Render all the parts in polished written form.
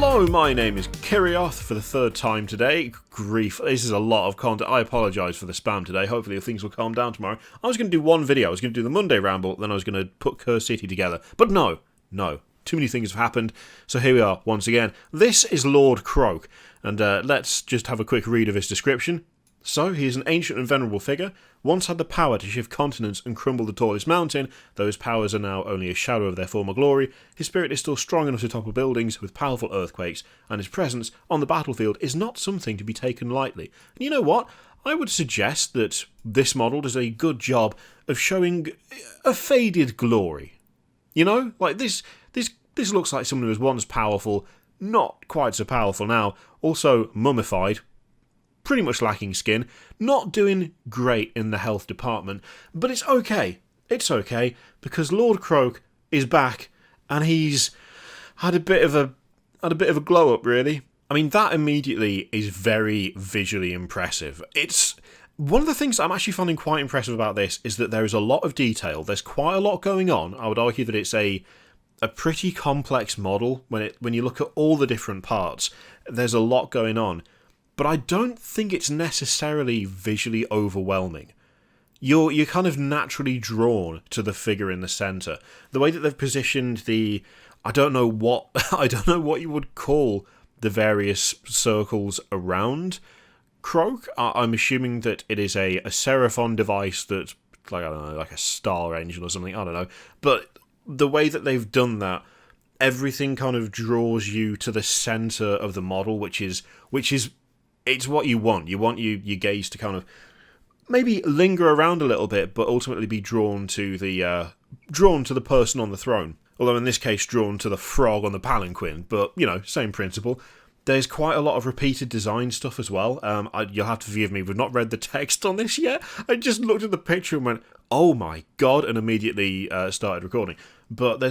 Hello, my name is Kirioth for the third time today. Grief, this is a lot of content. I apologise for the spam today. Hopefully things will calm down tomorrow. I was going to do one video. I was going to do the Monday ramble, then I was going to put Curse City together. But no. Too many things have happened. So here we are, once again. This is Lord Kroak, and let's just have a quick read of his description. So, he is an ancient and venerable figure, once had the power to shift continents and crumble the tallest mountain. Those powers are now only a shadow of their former glory. His spirit is still strong enough to topple buildings with powerful earthquakes, and his presence on the battlefield is not something to be taken lightly. And you know what? I would suggest that this model does a good job of showing a faded glory. You know? Like, this looks like someone who was once powerful, not quite so powerful now, also mummified, pretty much lacking skin, not doing great in the health department, but it's okay. It's okay, because Lord Kroak is back, and he's had a bit of a glow up, really. I mean, that immediately is very visually impressive. It's one of the things that I'm actually finding quite impressive about this is that there is a lot of detail. There's quite a lot going on. I would argue that it's a pretty complex model when you look at all the different parts. There's a lot going on. But I don't think it's necessarily visually overwhelming. You're kind of naturally drawn to the figure in the centre. The way that they've positioned I don't know what you would call the various circles around Kroak. I'm assuming that it is a Seraphon device that's like, I don't know, like a star engine or something. I don't know. But the way that they've done that, everything kind of draws you to the centre of the model, which is it's what you want. You want your gaze to kind of maybe linger around a little bit, but ultimately be drawn to the person on the throne. Although in this case, drawn to the frog on the palanquin. But same principle. There's quite a lot of repeated design stuff as well. You'll have to forgive me. We've not read the text on this yet. I just looked at the picture and went, "Oh my god!" and immediately started recording. But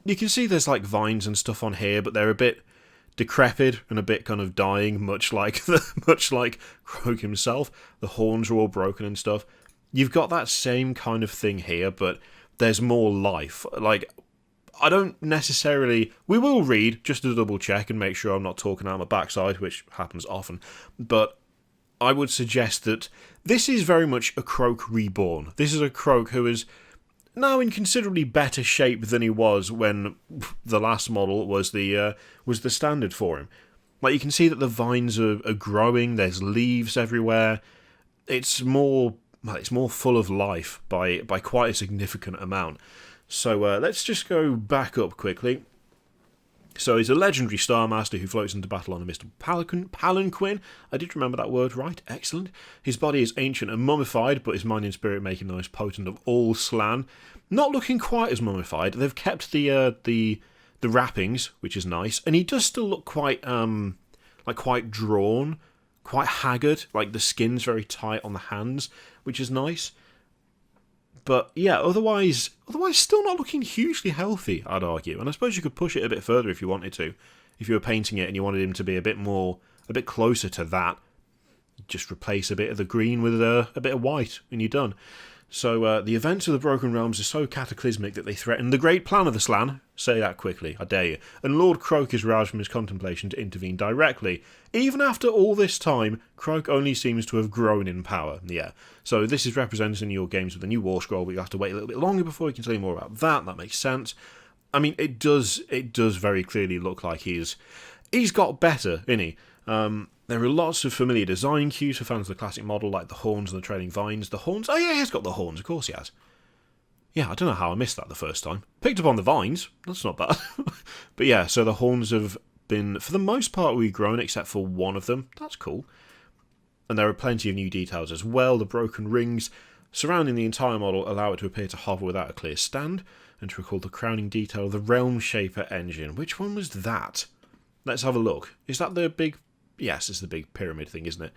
you can see there's vines and stuff on here, but they're a bit decrepit and a bit kind of dying, much like Kroak himself. The horns are all broken and stuff. You've got that same kind of thing here, but there's more life. I don't necessarily... We will read, just to double check and make sure I'm not talking out my backside, which happens often, but I would suggest that this is very much a Kroak reborn. This is a Kroak who is now in considerably better shape than he was when the last model was the standard for him. You can see that the vines are growing, there's leaves everywhere. It's more full of life by quite a significant amount. So let's just go back up quickly. So he's a legendary Star Master who floats into battle on a mystical palanquin. I did remember that word right. Excellent. His body is ancient and mummified, but his mind and spirit make him the most potent of all Slann. Not looking quite as mummified. They've kept the wrappings, which is nice, and he does still look quite quite drawn, quite haggard. The skin's very tight on the hands, which is nice. But yeah, otherwise still not looking hugely healthy, I'd argue. And I suppose you could push it a bit further if you wanted to. If you were painting it and you wanted him to be a bit closer to that, just replace a bit of the green with a bit of white and you're done. So the events of the Broken Realms are so cataclysmic that they threaten the great plan of the Slann. Say that quickly, I dare you. And Lord Kroak is roused from his contemplation to intervene directly. Even after all this time, Kroak only seems to have grown in power. Yeah. So this is represented in your games with a new War Scroll, but you have to wait a little bit longer before we can tell you more about that. That makes sense. I mean, it does very clearly look like he's got better, isn't he? There are lots of familiar design cues for fans of the classic model, like the horns and the trailing vines. The horns? Oh yeah, he's got the horns, of course he has. Yeah, I don't know how I missed that the first time. Picked up on the vines, that's not bad. But yeah, so the horns have been, for the most part, regrown, except for one of them. That's cool. And there are plenty of new details as well. The broken rings surrounding the entire model allow it to appear to hover without a clear stand, and to recall the crowning detail of the Realm Shaper engine. Which one was that? Let's have a look. Is that the big... Yes, it's the big pyramid thing, isn't it?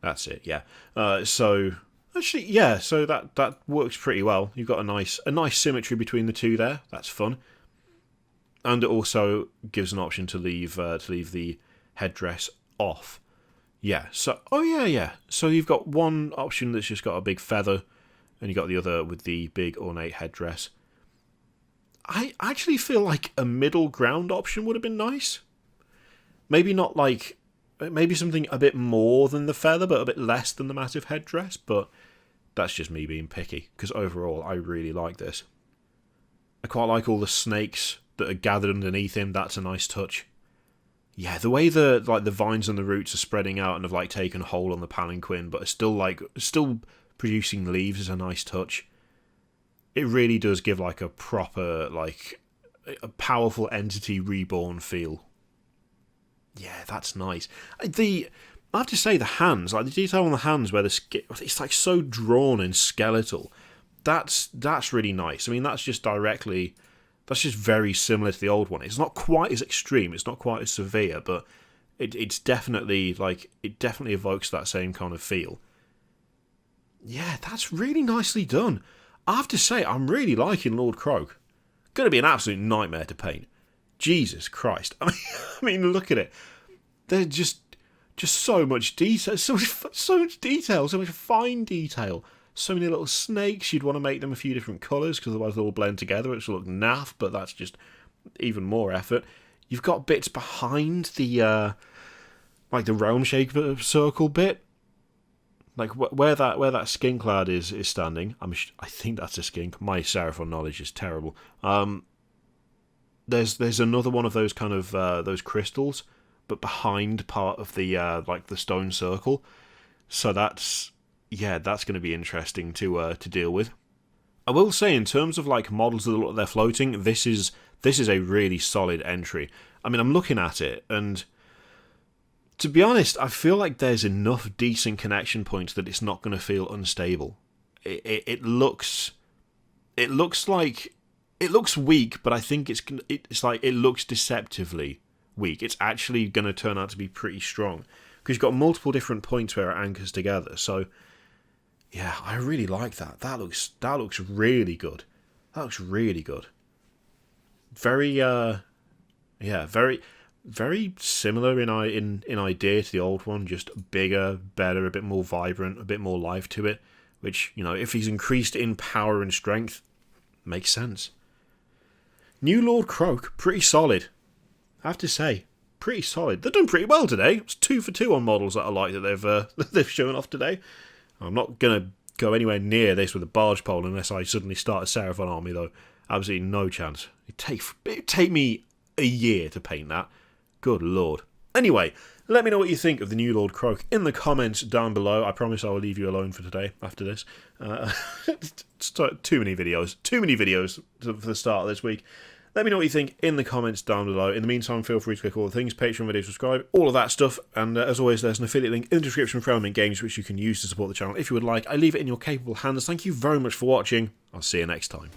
That's it, yeah. So that works pretty well. You've got a nice symmetry between the two there. That's fun. And it also gives an option to leave the headdress off. Yeah, so... Oh, yeah. So you've got one option that's just got a big feather, and you've got the other with the big ornate headdress. I actually feel like a middle ground option would have been nice. Maybe not like, maybe something a bit more than the feather, but a bit less than the massive headdress, but that's just me being picky, because overall I really like this. I quite like all the snakes that are gathered underneath him. That's a nice touch. Yeah, the way the vines and the roots are spreading out and have like taken hold on the palanquin, but are still producing leaves is a nice touch. It really does give like a proper, like, a powerful entity reborn feel. Yeah, that's nice. I have to say, the hands, like the detail on the hands where it's like so drawn and skeletal. That's really nice. I mean, that's just very similar to the old one. It's not quite as extreme, it's not quite as severe, but it's definitely, like, it definitely evokes that same kind of feel. Yeah, that's really nicely done. I have to say, I'm really liking Lord Kroak. Going to be an absolute nightmare to paint. Jesus Christ. I mean, look at it. There's just so much detail, so much detail, so much fine detail. So many little snakes. You'd want to make them a few different colours, because otherwise they'll all blend together, which will look naff, but that's just even more effort. You've got bits behind the like the realm shaper circle bit, like where that skin clad is standing. I think that's a skink. My Seraphon knowledge is terrible. There's another one of those kind of those crystals, but behind part of the like the stone circle. So that's going to be interesting to deal with. I will say, in terms of like models that look like they're floating, this is a really solid entry. I mean, I'm looking at it, and to be honest, I feel like there's enough decent connection points that it's not going to feel unstable. It looks weak, but I think it's like it looks deceptively weak. It's actually going to turn out to be pretty strong, because you've got multiple different points where it anchors together. So yeah, I really like that. That looks really good. That looks really good. Very very similar in idea to the old one, just bigger, better, a bit more vibrant, a bit more life to it, which, you know, if he's increased in power and strength, makes sense. New Lord Kroak, pretty solid. I have to say, pretty solid. They've done pretty well today. It's 2 for 2 on models that I like that they've shown off today. I'm not going to go anywhere near this with a barge pole unless I suddenly start a Seraphon army, though. Absolutely no chance. It'd take me a year to paint that. Good lord. Anyway, let me know what you think of the new Lord Kroak in the comments down below. I promise I will leave you alone for today after this. Too many videos for the start of this week. Let me know what you think in the comments down below. In the meantime, feel free to click all the things, Patreon video, subscribe, all of that stuff. And as always, there's an affiliate link in the description for Element Games, which you can use to support the channel if you would like. I leave it in your capable hands. Thank you very much for watching. I'll see you next time.